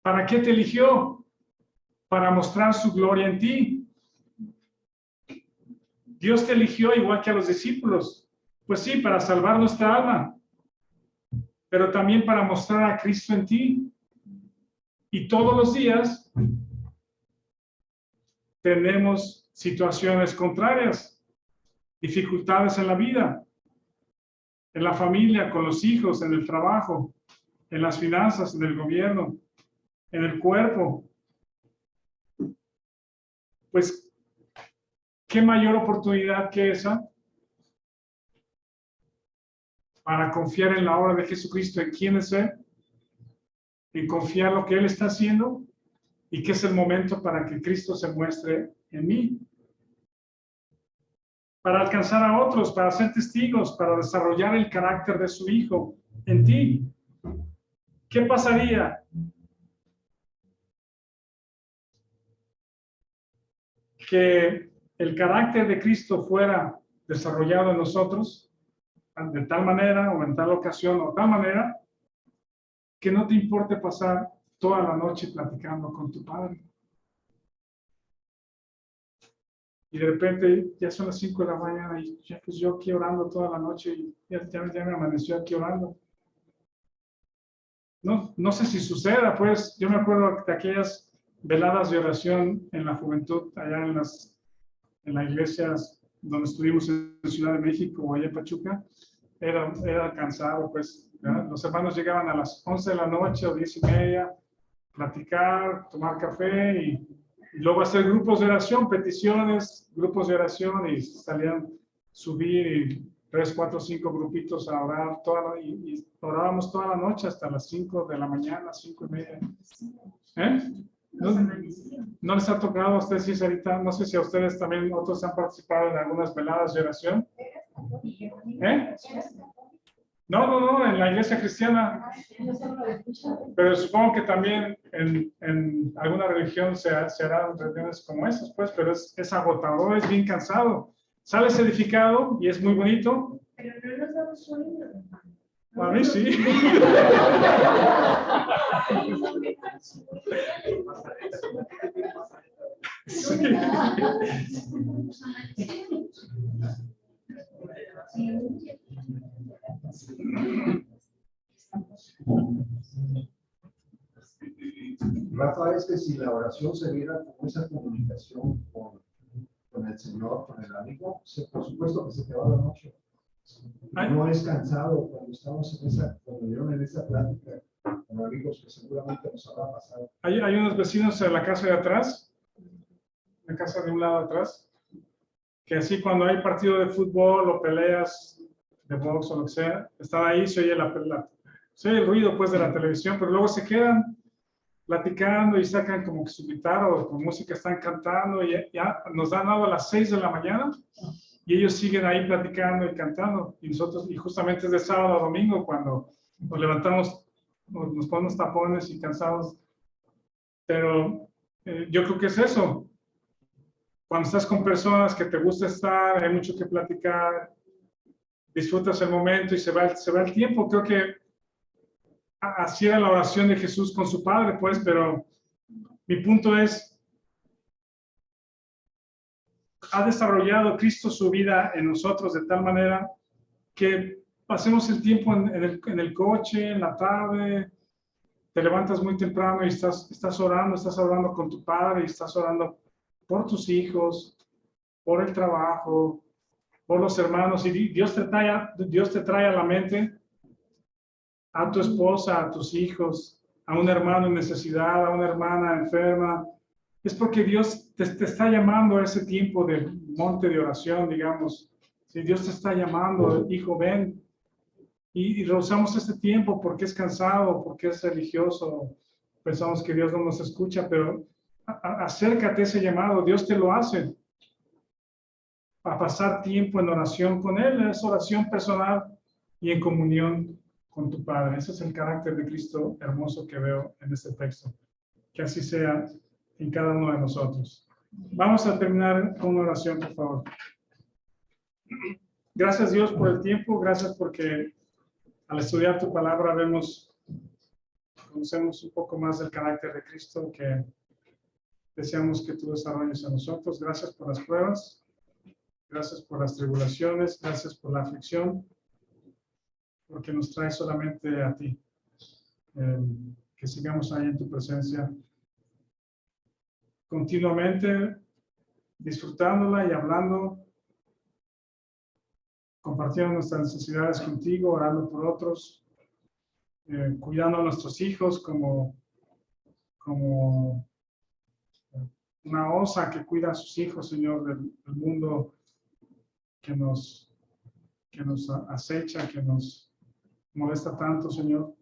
¿Para qué te eligió? Para mostrar su gloria en ti. Dios te eligió igual que a los discípulos. Pues sí, para salvar nuestra alma, pero también para mostrar a Cristo en ti. Y todos los días tenemos situaciones contrarias, dificultades en la vida, en la familia, con los hijos, en el trabajo, en las finanzas, en el gobierno, en el cuerpo. Pues, ¿qué mayor oportunidad que esa para confiar en la obra de Jesucristo, en quién es Él, en confiar en lo que Él está haciendo y que es el momento para que Cristo se muestre en mí? Para alcanzar a otros, para ser testigos, para desarrollar el carácter de su Hijo en ti. ¿Qué pasaría que el carácter de Cristo fuera desarrollado en nosotros de tal manera o en tal ocasión o tal manera que no te importe pasar toda la noche platicando con tu Padre? Y de repente ya son las 5 de la mañana y ya, pues yo aquí orando toda la noche y ya me amaneció aquí orando. No sé si suceda, pues yo me acuerdo de aquellas veladas de oración en la juventud allá en las iglesias donde estuvimos en Ciudad de México o allá en Pachuca. Era cansado, pues, ¿verdad? Los hermanos llegaban a las 11 de la noche o 10:30, platicar, tomar café y luego hacer grupos de oración, peticiones, grupos de oración, y salían subir y 3, 4, 5 grupitos a orar y orábamos toda la noche hasta las 5 de la mañana, 5:30. ¿No les ha tocado a ustedes, sí, ahorita? No sé si a ustedes también, otros han participado en algunas veladas de oración. No, en la iglesia cristiana. Pero supongo que también en alguna religión se harán reuniones como esas, pues, pero es agotador, es bien cansado. Sales edificado y es muy bonito. Pero no nos damos sueño, hermano. A mí sí. Sí. Rafa, es que si la oración se viera como esa comunicación con el Señor, con el amigo, por supuesto que se te va la noche. No es cansado cuando estamos en esa plática con amigos que seguramente nos habrá pasado. Hay unos vecinos en la casa de atrás, la casa de un lado atrás, que así cuando hay partido de fútbol o peleas de box o lo que sea, están ahí, se oye el ruido pues de la televisión, pero luego se quedan platicando y sacan como que su guitarra o con música están cantando y ya nos dan algo a las 6 de la mañana y ellos siguen ahí platicando y cantando y nosotros, y justamente es de sábado a domingo cuando nos levantamos, nos ponemos tapones y cansados, pero yo creo que es eso. Cuando estás con personas que te gusta estar, hay mucho que platicar, disfrutas el momento y se va el tiempo. Creo que así era la oración de Jesús con su Padre, pues, pero mi punto es, ha desarrollado Cristo su vida en nosotros de tal manera que pasemos el tiempo en el coche, en la tarde, te levantas muy temprano y estás orando con tu Padre y estás orando por tus hijos, por el trabajo, por los hermanos, y Dios te trae a la mente a tu esposa, a tus hijos, a un hermano en necesidad, a una hermana enferma. Es porque Dios te está llamando a ese tiempo de monte de oración, digamos. Si Dios te está llamando, hijo, ven. Y rehusamos este tiempo porque es cansado, porque es religioso. Pensamos que Dios no nos escucha, pero acércate a ese llamado. Dios te lo hace. A pasar tiempo en oración con Él, es oración personal y en comunión con tu Padre. Ese es el carácter de Cristo hermoso que veo en este texto. Que así sea en cada uno de nosotros. Vamos a terminar con una oración, por favor. Gracias, Dios, por el tiempo. Gracias porque al estudiar tu palabra conocemos un poco más del carácter de Cristo que deseamos que tú desarrolles en nosotros. Gracias por las pruebas. Gracias por las tribulaciones. Gracias por la aflicción. Porque nos trae solamente a ti. Que sigamos ahí en tu presencia continuamente, disfrutándola y hablando, compartiendo nuestras necesidades contigo, orando por otros, cuidando a nuestros hijos como una osa que cuida a sus hijos, Señor, del mundo que nos acecha, que nos molesta tanto, Señor.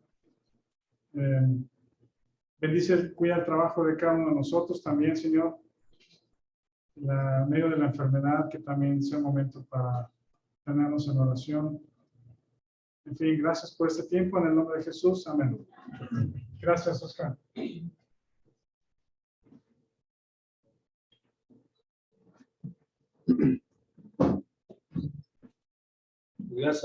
Bendice, cuida el trabajo de cada uno de nosotros también, Señor. En medio de la enfermedad, que también sea un momento para tenernos en oración. En fin, gracias por este tiempo. En el nombre de Jesús. Amén. Gracias, Oscar. Gracias.